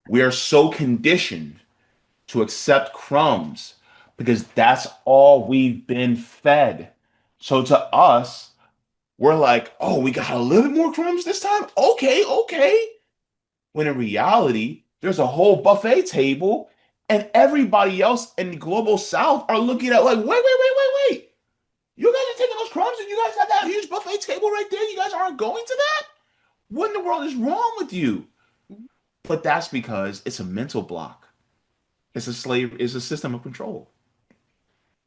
We are so conditioned to accept crumbs because that's all we've been fed. So to us, we're like, oh, we got a little bit more crumbs this time? Okay, okay. When in reality, there's a whole buffet table, and everybody else in the global south are looking at like, wait. You guys are taking those crumbs and you guys got that huge buffet table right there. You guys aren't going to that? What in the world is wrong with you? But that's because it's a mental block. It's a system of control.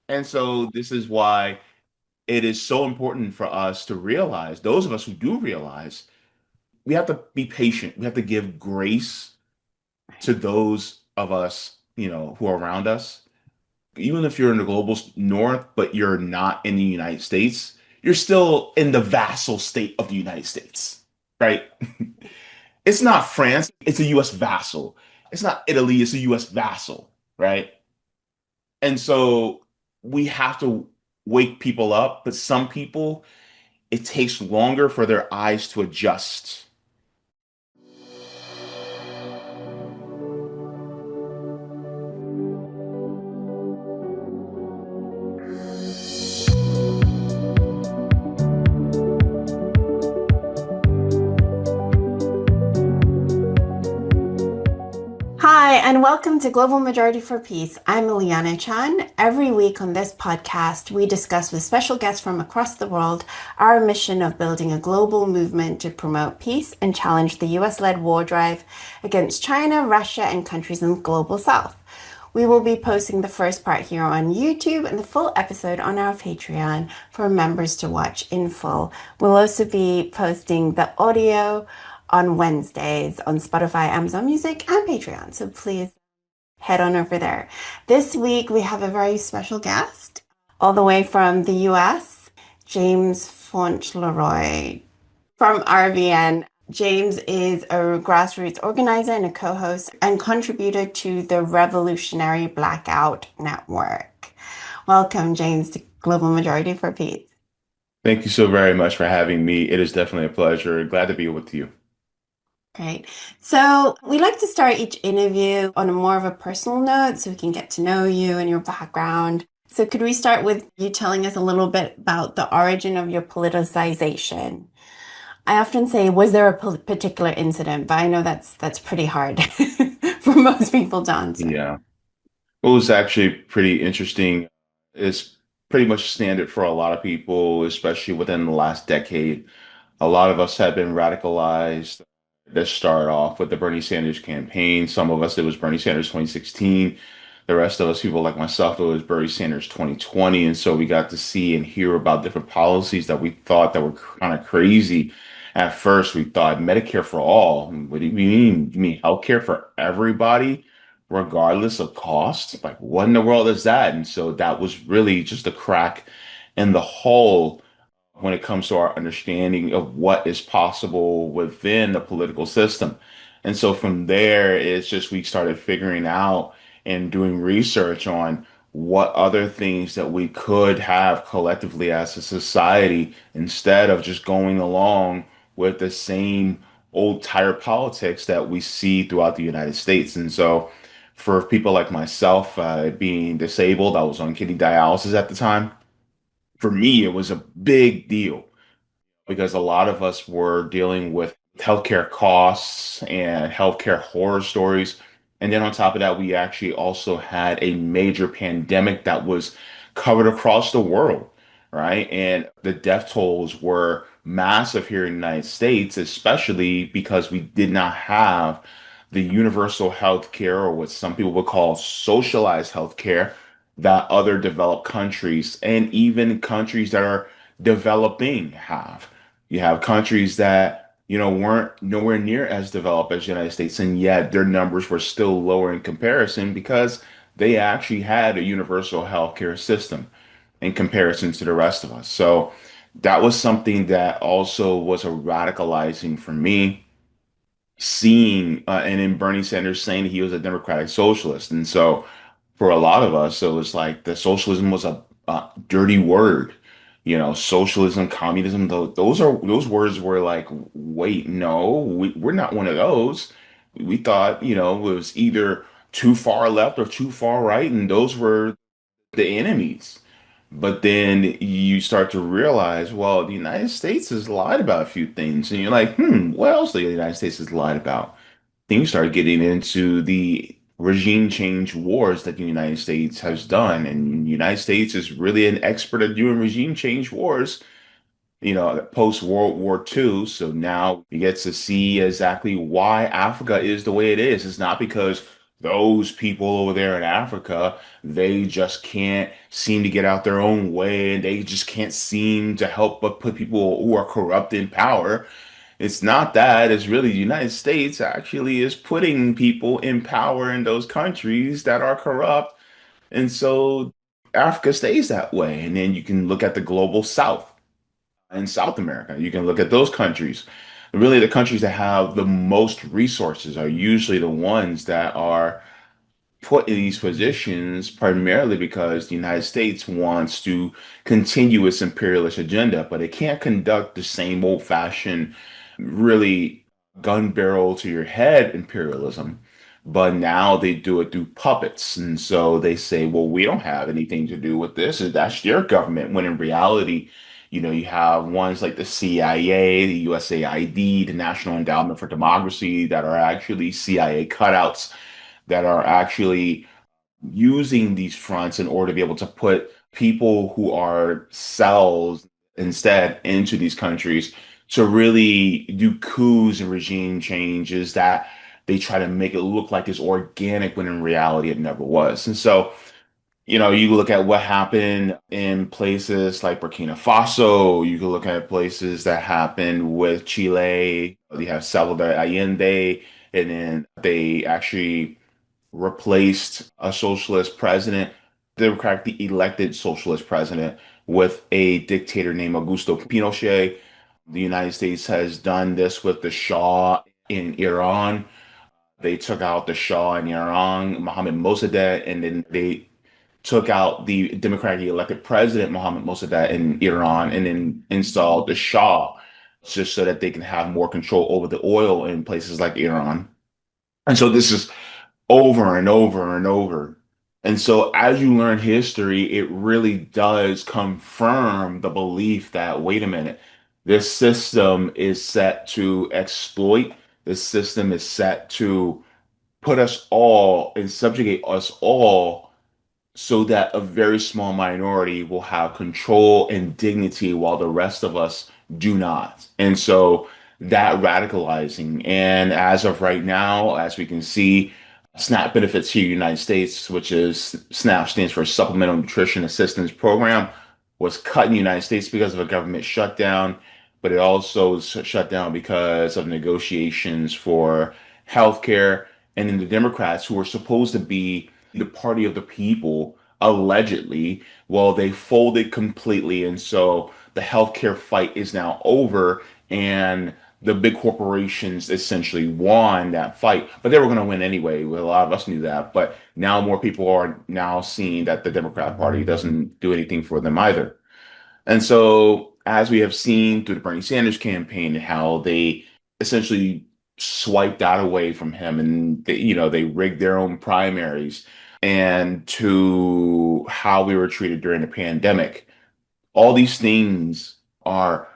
And so this is why it is so important for us to realize, those of us who do realize, we have to be patient. We have to give grace to those of us, who are around us. Even if you're in the global north, but you're not in the United States, you're still in the vassal state of the United States, right? It's not France, it's a US vassal. It's not Italy, it's a US vassal, right? And so we have to wake people up, but some people, it takes longer for their eyes to adjust. Hi, and welcome to Global Majority for Peace. I'm Ileana Chan. Every week on this podcast, we discuss with special guests from across the world our mission of building a global movement to promote peace and challenge the US-led war drive against China, Russia, and countries in the global south. We will be posting the first part here on YouTube and the full episode on our Patreon for members to watch in full. We'll also be posting the audio on Wednesdays on Spotify, Amazon Music, and Patreon. So please head on over there. This week we have a very special guest all the way from the US, James Fauntleroy from RVN. James is a grassroots organizer and a co-host and contributor to the Revolutionary Blackout Network. Welcome, James, to Global Majority for Peace. Thank you so very much for having me. It is definitely a pleasure. Glad to be with you. Great. So we like to start each interview on a more of a personal note so we can get to know you and your background. So could we start with you telling us a little bit about the origin of your politicization? I often say, was there a particular incident? But I know that's pretty hard for most people to answer. Yeah. It was actually pretty interesting. It's pretty much standard for a lot of people, especially within the last decade. A lot of us have been radicalized. Let's start off with the Bernie Sanders campaign. Some of us, it was Bernie Sanders 2016. The rest of us, people like myself, it was Bernie Sanders 2020. And so we got to see and hear about different policies that we thought that were kind of crazy. At first, we thought Medicare for all. What do you mean? You mean healthcare for everybody, regardless of cost? Like, what in the world is that? And so that was really just a crack in the hull when it comes to our understanding of what is possible within the political system. And so from there, it's just we started figuring out and doing research on what other things that we could have collectively as a society instead of just going along with the same old tired politics that we see throughout the United States. And so for people like myself, being disabled, I was on kidney dialysis at the time. For me, it was a big deal because a lot of us were dealing with healthcare costs and healthcare horror stories. And then on top of that, we actually also had a major pandemic that was covered across the world, right? And the death tolls were massive here in the United States, especially because we did not have the universal health care, or what some people would call socialized health care, that other developed countries and even countries that are developing have. You have countries that, weren't nowhere near as developed as the United States, and yet their numbers were still lower in comparison because they actually had a universal healthcare system in comparison to the rest of us. So that was something that also was a radicalizing for me, seeing and in Bernie Sanders saying that he was a democratic socialist. And so for a lot of us, it was like the socialism was a dirty word. Socialism, communism, those words were like, wait, no, we're not one of those. We thought, it was either too far left or too far right, and those were the enemies. But then you start to realize, well, the United States has lied about a few things, and you're like, what else the United States has lied about? Then you start getting into the regime change wars that the United States has done, and the United States is really an expert at doing regime change wars, post World War II. So now you get to see exactly why Africa is the way it is. It's not because those people over there in Africa, they just can't seem to get out their own way and they just can't seem to help but put people who are corrupt in power. It's not that. It's really the United States actually is putting people in power in those countries that are corrupt. And so Africa stays that way. And then you can look at the global South in South America. You can look at those countries. Really, the countries that have the most resources are usually the ones that are put in these positions primarily because the United States wants to continue its imperialist agenda, but it can't conduct the same old-fashioned, really gun barrel to your head imperialism. But now they do it through puppets. And so they say, well, we don't have anything to do with this. That's your government. When in reality, you have ones like the CIA, the USAID, the National Endowment for Democracy that are actually CIA cutouts that are actually using these fronts in order to be able to put people who are cells instead into these countries to really do coups and regime changes that they try to make it look like it's organic when in reality it never was. And so, you look at what happened in places like Burkina Faso, you can look at places that happened with Chile, you have Salvador Allende, and then they actually replaced a socialist president, democratically elected socialist president, with a dictator named Augusto Pinochet. The United States has done this with the Shah in Iran. They took out the Shah in Iran, Mohammad Mossadegh, and then they took out the democratically elected president, Mohammad Mossadegh, in Iran, and then installed the Shah just so that they can have more control over the oil in places like Iran. And so this is over and over and over. And so as you learn history, it really does confirm the belief that, wait a minute, this system is set to exploit. This system is set to put us all and subjugate us all so that a very small minority will have control and dignity while the rest of us do not. And so that radicalizing, and as of right now, as we can see, SNAP benefits here in the United States, which is SNAP stands for Supplemental Nutrition Assistance Program, was cut in the United States because of a government shutdown, but it also was shut down because of negotiations for healthcare. And then the Democrats, who were supposed to be the party of the people, allegedly, well, they folded completely. And so the healthcare fight is now over, and the big corporations essentially won that fight, but they were going to win anyway. Well, a lot of us knew that, but now more people are now seeing that the Democrat Party doesn't do anything for them either. And so, as we have seen through the Bernie Sanders campaign, how they essentially swiped that away from him, and they rigged their own primaries, and to how we were treated during the pandemic. All these things are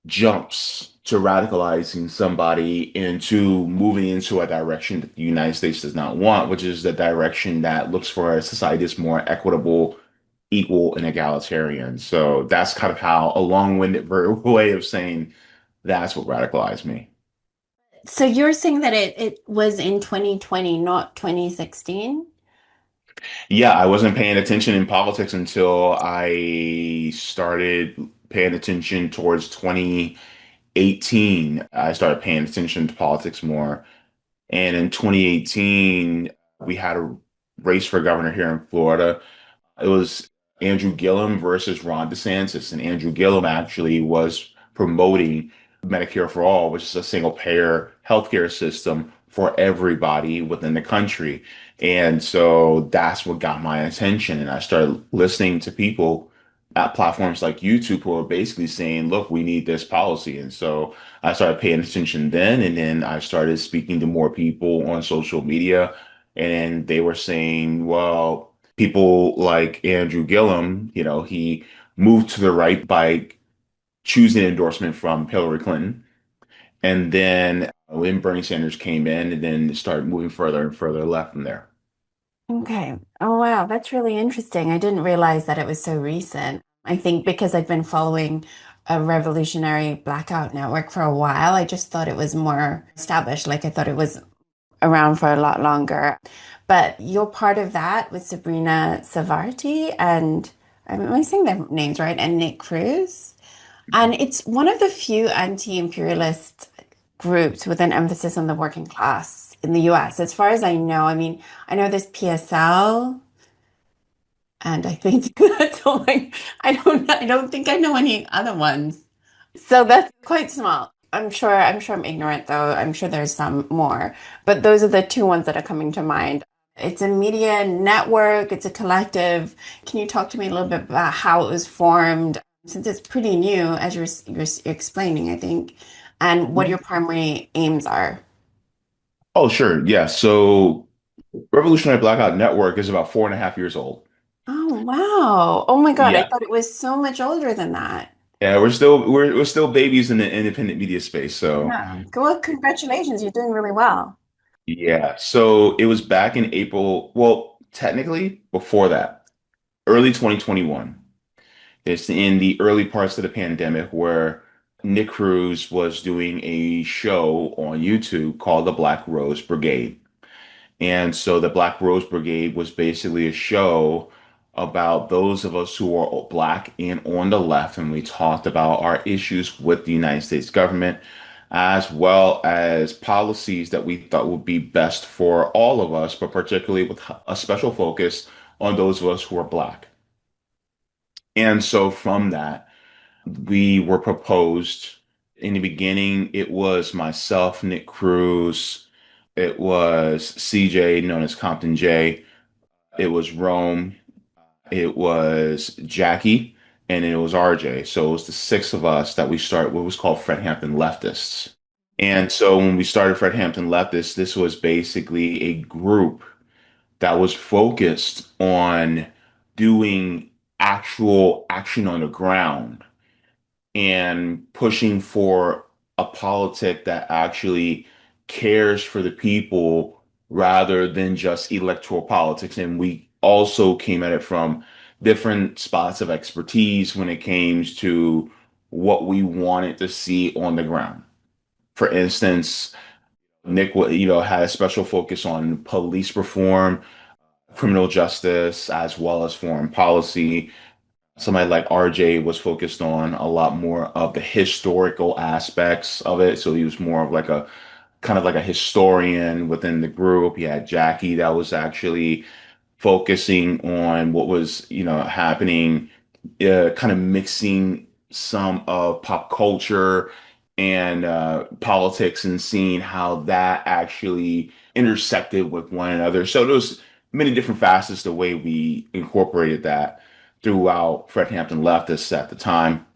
jumps to radicalizing somebody into moving into a direction that the United States does not want, which is the direction that looks for a society that's more equitable, equal, and egalitarian. So that's kind of how a long-winded way of saying that's what radicalized me. So you're saying that it was in 2020, not 2016? Yeah, I wasn't paying attention in politics until I started paying attention towards 2018. I started paying attention to politics more. And in 2018, we had a race for governor here in Florida. It was Andrew Gillum versus Ron DeSantis. And Andrew Gillum actually was promoting Medicare for All, which is a single payer healthcare system for everybody within the country. And so that's what got my attention. And I started listening to people at platforms like YouTube who are basically saying, look, we need this policy. And so I started paying attention then, and then I started speaking to more people on social media, and they were saying, well, people like Andrew Gillum, he moved to the right by choosing an endorsement from Hillary Clinton. And then when Bernie Sanders came in, and then it started moving further and further left from there. Okay. Oh, wow. That's really interesting. I didn't realize that it was so recent. I think because I've been following a Revolutionary Blackout Network for a while, I just thought it was more established. Like I thought it was around for a lot longer. But you're part of that with Sabrina Savarti and am I saying their names right? And Nick Cruz. And it's one of the few anti-imperialist groups with an emphasis on the working class in the US. As far as I know, I mean, I know there's PSL, and I think that's all I don't think I know any other ones. So that's quite small. I'm sure I'm ignorant though. I'm sure there's some more, but those are the two ones that are coming to mind. It's a media network, it's a collective. Can you talk to me a little bit about how it was formed, since it's pretty new, as you're explaining, I think, and what your primary aims are? Oh, sure. Yeah. So Revolutionary Blackout Network is about 4.5 years old. Oh, wow. Oh my God, I Yeah. thought it was so much older than that. Yeah, we're still babies in the independent media space. So Yeah. Well, congratulations, you're doing really well. yeah. So it was back in April. Well, technically before that, early 2021. It's in the early parts of the pandemic where Nick Cruz was doing a show on YouTube called the Black Rose Brigade. And so the Black Rose Brigade was basically a show about those of us who are black and on the left, and we talked about our issues with the United States government, as well as policies that we thought would be best for all of us, but particularly with a special focus on those of us who are black. And so from that, we were proposed in the beginning. It was myself, Nick Cruz. It was CJ, known as Compton J. It was Rome. It was Jackie. And it was RJ. So it was the six of us that we started what was called Fred Hampton Leftists. And so when we started Fred Hampton Leftists, this was basically a group that was focused on doing actual action on the ground and pushing for a politic that actually cares for the people rather than just electoral politics. And we also came at it from different spots of expertise when it came to what we wanted to see on the ground. For instance, Nick, had a special focus on police reform, criminal justice, as well as foreign policy. Somebody like RJ was focused on a lot more of the historical aspects of it. So he was more of like a kind of like a historian within the group. You had Jackie that was actually focusing on what was, happening, kind of mixing some of pop culture and politics and seeing how that actually intersected with one another. So there's many different facets the way we incorporated that throughout Fred Hampton Leftists at the time.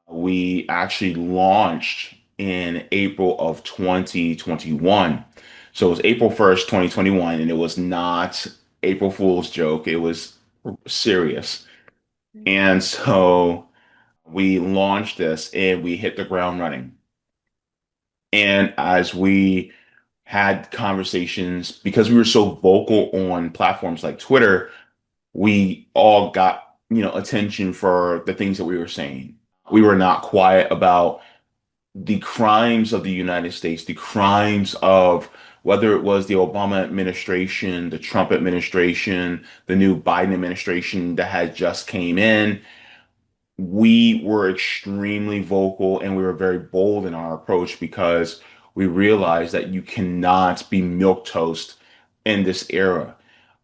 We actually launched in April of 2021. So it was April 1st, 2021, and it was not April Fool's joke. It was serious. And so we launched this and we hit the ground running. And as we had conversations, because we were so vocal on platforms like Twitter, we all got, attention for the things that we were saying. We were not quiet about the crimes of the United States, the crimes of whether it was the Obama administration, the Trump administration, the new Biden administration that had just came in. We were extremely vocal and we were very bold in our approach because we realized that you cannot be milquetoast in this era.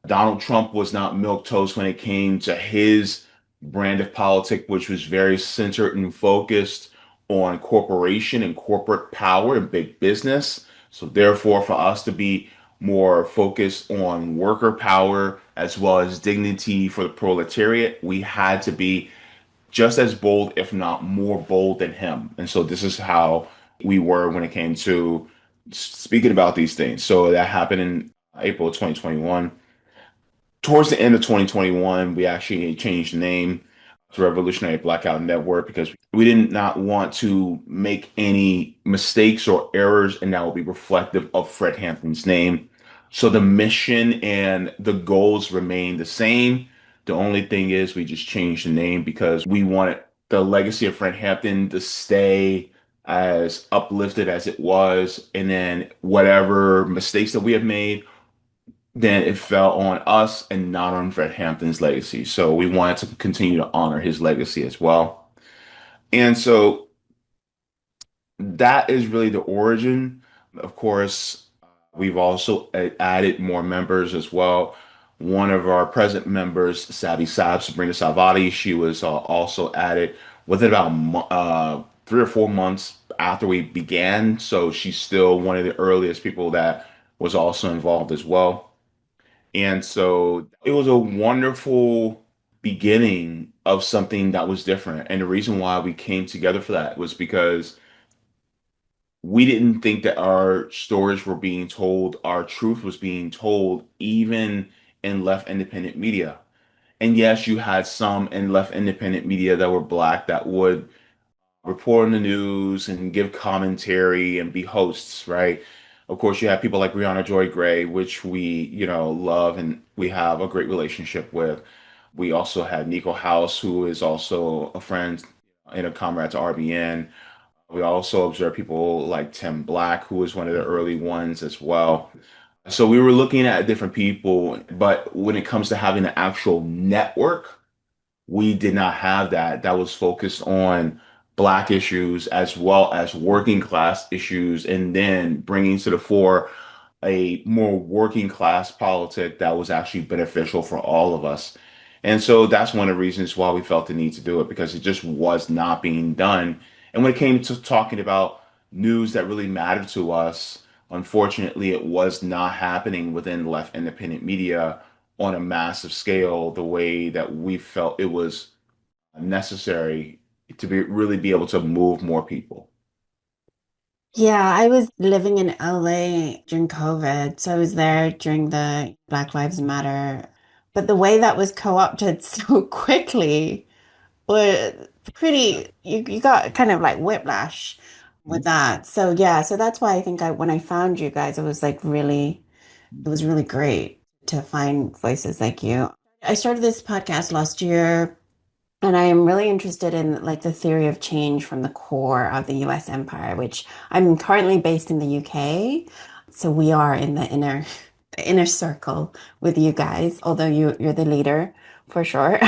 Donald Trump was not milquetoast when it came to his brand of politics, which was very centered and focused on corporation and corporate power and big business. So therefore, for us to be more focused on worker power as well as dignity for the proletariat, we had to be just as bold, if not more bold than him. And so this is how we were when it came to speaking about these things. So that happened in April 2021. Towards the end of 2021, we actually changed the name to Revolutionary Blackout Network because we did not want to make any mistakes or errors, and that would be reflective of Fred Hampton's name. So the mission and the goals remain the same. The only thing is we just changed the name because we wanted the legacy of Fred Hampton to stay as uplifted as it was, and then whatever mistakes that we have made, then it fell on us and not on Fred Hampton's legacy. So we wanted to continue to honor his legacy as well. And so that is really the origin. Of course, we've also added more members as well. One of our present members, Sabrina Savati, she was also added within about 3 or 4 months after we began. So she's still one of the earliest people that was also involved as well. And so it was a wonderful beginning of something that was different. And the reason why we came together for that was because we didn't think that our stories were being told, our truth was being told, even in left independent media. And yes, you had some in left independent media that were black that would report on the news and give commentary and be hosts, right? Of course, you have people like Brianna Joy Gray, which we, love and we have a great relationship with. We also had Nico House, who is also a friend and a comrade to RBN. We also observed people like Tim Black, who was one of the early ones as well. So we were looking at different people, but when it comes to having an actual network, we did not have that. That was focused on Black issues as well as working class issues, and then bringing to the fore a more working class politic that was actually beneficial for all of us. And so that's one of the reasons why we felt the need to do it because it just was not being done. And when it came to talking about news that really mattered to us, unfortunately, it was not happening within left independent media on a massive scale the way that we felt it was necessary to really be able to move more people. Yeah, I was living in LA during COVID, so I was there during the Black Lives Matter. But the way that was co-opted so quickly was you got kind of like whiplash with that. So yeah, so that's why I think when I found you guys, it was really great to find voices like you. I started this podcast last year. And I am really interested in like the theory of change from the core of the US empire, which I'm currently based in the UK. So we are in the inner circle with you guys, although you're the leader for sure.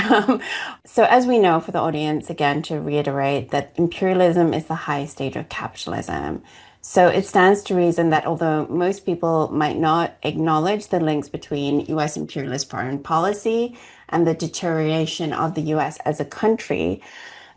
So as we know for the audience, again, to reiterate that imperialism is the highest stage of capitalism. So it stands to reason that although most people might not acknowledge the links between US imperialist foreign policy and the deterioration of the US as a country,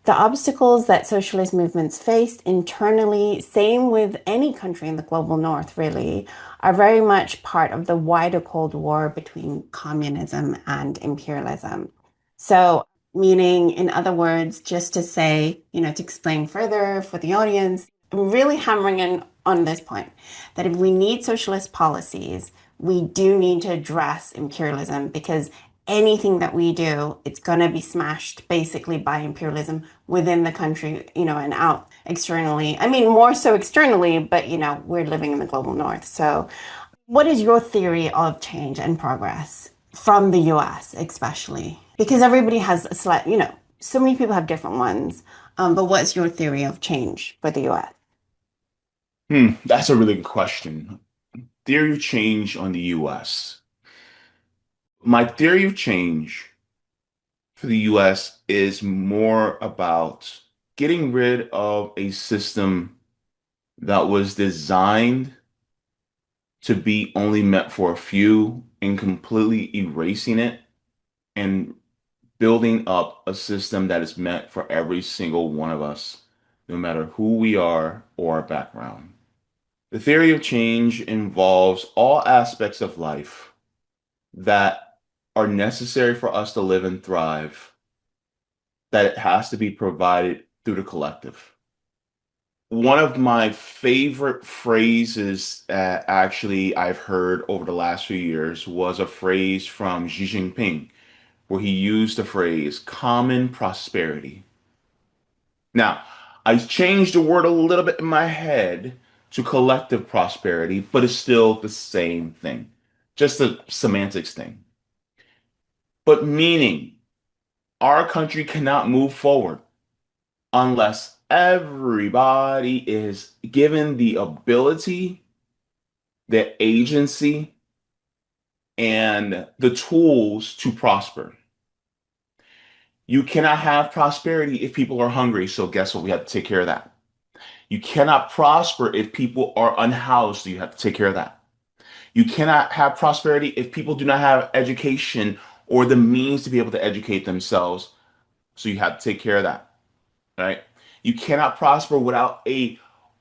the obstacles that socialist movements faced internally, same with any country in the global north, really, are very much part of the wider Cold War between communism and imperialism. So, meaning, in other words, just to say, to explain further for the audience, I'm really hammering in on this point that if we need socialist policies, we do need to address imperialism because anything that we do, it's going to be smashed basically by imperialism within the country, and out externally. I mean, more so externally, but, we're living in the global north. So, what is your theory of change and progress from the US, especially? Because everybody has a slight, so many people have different ones. But what's your theory of change for the US? That's a really good question. Theory of change on the US. My theory of change for the US is more about getting rid of a system that was designed to be only meant for a few and completely erasing it and building up a system that is meant for every single one of us, no matter who we are or our background. The theory of change involves all aspects of life that are necessary for us to live and thrive, that it has to be provided through the collective. One of my favorite phrases that actually I've heard over the last few years was a phrase from Xi Jinping, where he used the phrase common prosperity. Now, I changed the word a little bit in my head to collective prosperity, but it's still the same thing, just a semantics thing. But meaning, our country cannot move forward unless everybody is given the ability, the agency, and the tools to prosper. You cannot have prosperity if people are hungry. So guess what? We have to take care of that. You cannot prosper if people are unhoused. So you have to take care of that. You cannot have prosperity if people do not have education or the means to be able to educate themselves. So you have to take care of that, right? You cannot prosper without a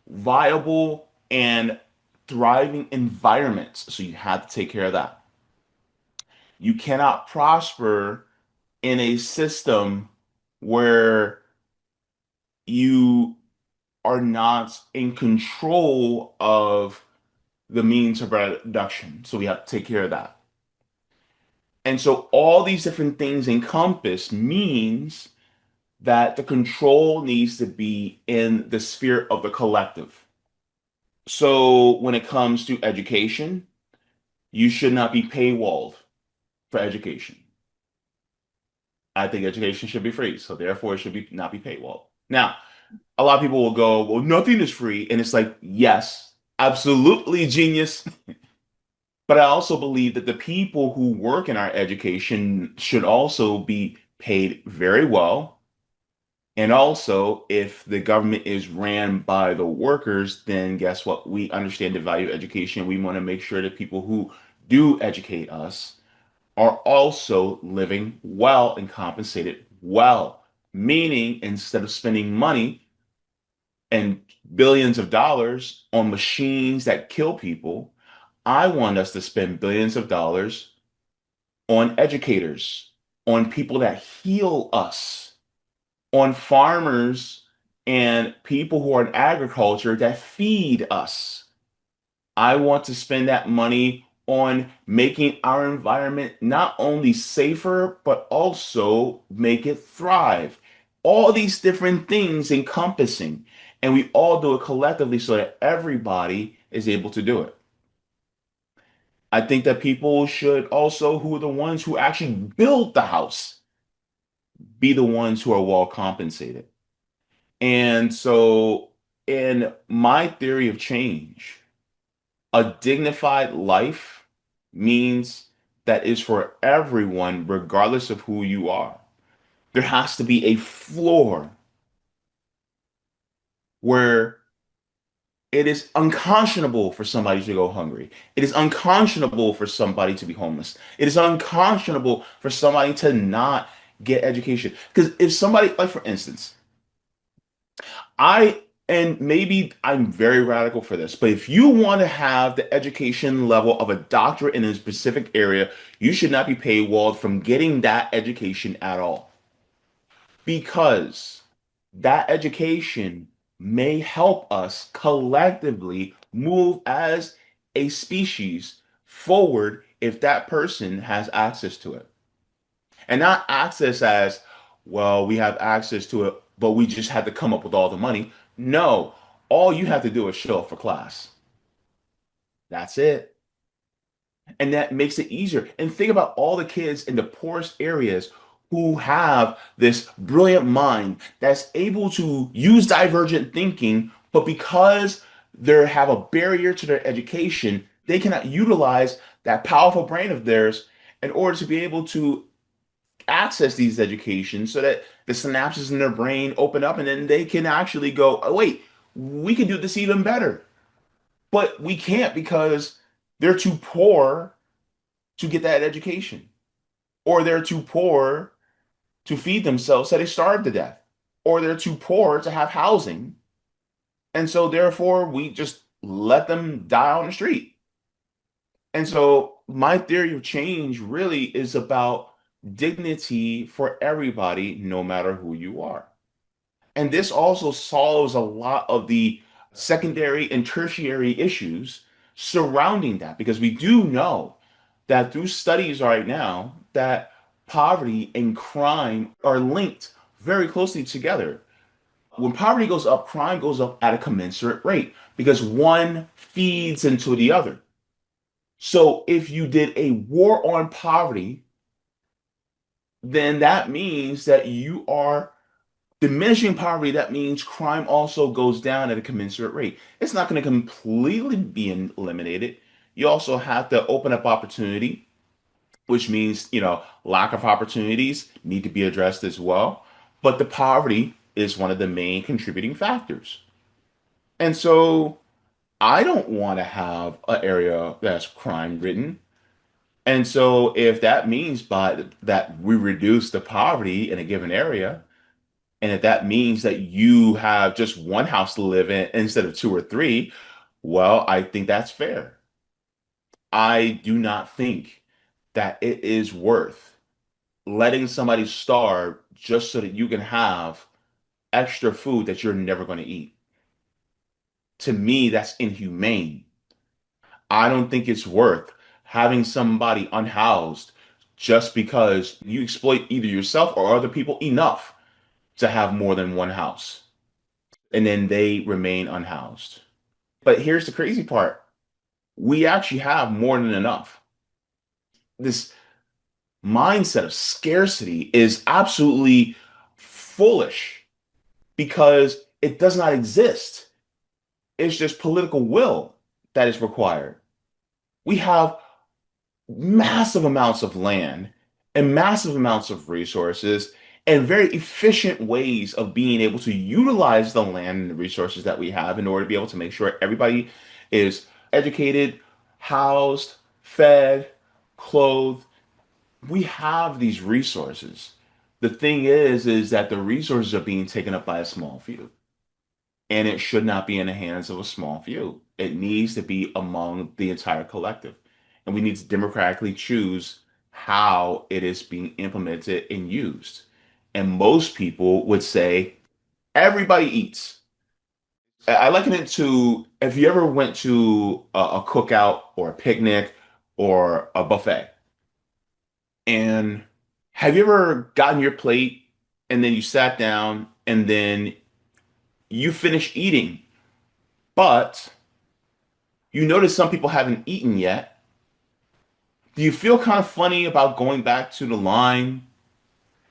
viable and thriving environment. So you have to take care of that. You cannot prosper in a system where you are not in control of the means of production. So we have to take care of that. And so all these different things encompass means that the control needs to be in the sphere of the collective. So when it comes to education, you should not be paywalled for education. I think education should be free, so therefore it should be not be paywalled. Now, a lot of people will go, well, nothing is free. And it's like, yes, absolutely genius. But I also believe that the people who work in our education should also be paid very well. And also, if the government is ran by the workers, then guess what? We understand the value of education. We want to make sure that people who do educate us are also living well and compensated well. Meaning, instead of spending money and billions of dollars on machines that kill people, I want us to spend billions of dollars on educators, on people that heal us, on farmers and people who are in agriculture that feed us. I want to spend that money on making our environment not only safer, but also make it thrive. All these different things encompassing, and we all do it collectively so that everybody is able to do it. I think that people should also, who are the ones who actually build the house, be the ones who are well compensated. And so, in my theory of change, a dignified life means that is for everyone, regardless of who you are. There has to be a floor where it is unconscionable for somebody to go hungry. It is unconscionable for somebody to be homeless. It is unconscionable for somebody to not get education. Because if somebody, like for instance, and maybe I'm very radical for this, but if you want to have the education level of a doctorate in a specific area, you should not be paywalled from getting that education at all. Because that education may help us collectively move as a species forward if that person has access to it. And not access as, well, we have access to it, but we just had to come up with all the money. No, all you have to do is show up for class. That's it. And that makes it easier. And think about all the kids in the poorest areas who have this brilliant mind that's able to use divergent thinking, but because they have a barrier to their education, they cannot utilize that powerful brain of theirs in order to be able to access these educations so that the synapses in their brain open up and then they can actually go, oh, wait, we can do this even better. But we can't because they're too poor to get that education, or they're too poor to feed themselves, so they starve to death, or they're too poor to have housing. And so, therefore, we just let them die on the street. And so, my theory of change really is about dignity for everybody, no matter who you are. And this also solves a lot of the secondary and tertiary issues surrounding that, because we do know that through studies right now that poverty and crime are linked very closely together. When poverty goes up, crime goes up at a commensurate rate because one feeds into the other. So if you did a war on poverty, then that means that you are diminishing poverty. That means crime also goes down at a commensurate rate. It's not going to completely be eliminated. You also have to open up opportunity, which means, lack of opportunities need to be addressed as well. But the poverty is one of the main contributing factors. And so I don't want to have an area that's crime ridden. And so if that means by that we reduce the poverty in a given area, and if that means that you have just one house to live in instead of two or three, well, I think that's fair. I do not think that it is worth letting somebody starve just so that you can have extra food that you're never going to eat. To me, that's inhumane. I don't think it's worth having somebody unhoused just because you exploit either yourself or other people enough to have more than one house and then they remain unhoused. But here's the crazy part. We actually have more than enough. This mindset of scarcity is absolutely foolish because it does not exist. It's just political will that is required. We have massive amounts of land and massive amounts of resources and very efficient ways of being able to utilize the land and the resources that we have in order to be able to make sure everybody is educated, housed, fed, clothed. We have these resources. The thing is that the resources are being taken up by a small few, and it should not be in the hands of a small few. It needs to be among the entire collective. And we need to democratically choose how it is being implemented and used. And most people would say everybody eats. I liken it to if you ever went to a cookout or a picnic or a buffet. And have you ever gotten your plate and then you sat down and then you finished eating, but you notice some people haven't eaten yet? Do you feel kind of funny about going back to the line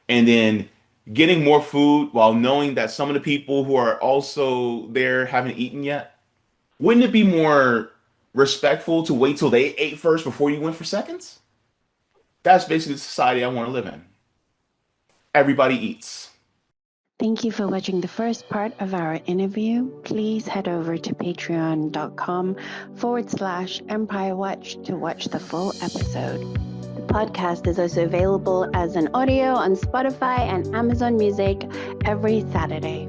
and then getting more food while knowing that some of the people who are also there haven't eaten yet? Wouldn't it be more respectful to wait till they ate first before you went for seconds? That's basically the society I want to live in. Everybody eats. Thank you for watching the first part of our interview. Please head over to patreon.com/Empire Watch to watch the full episode. The podcast is also available as an audio on Spotify and Amazon Music every Saturday.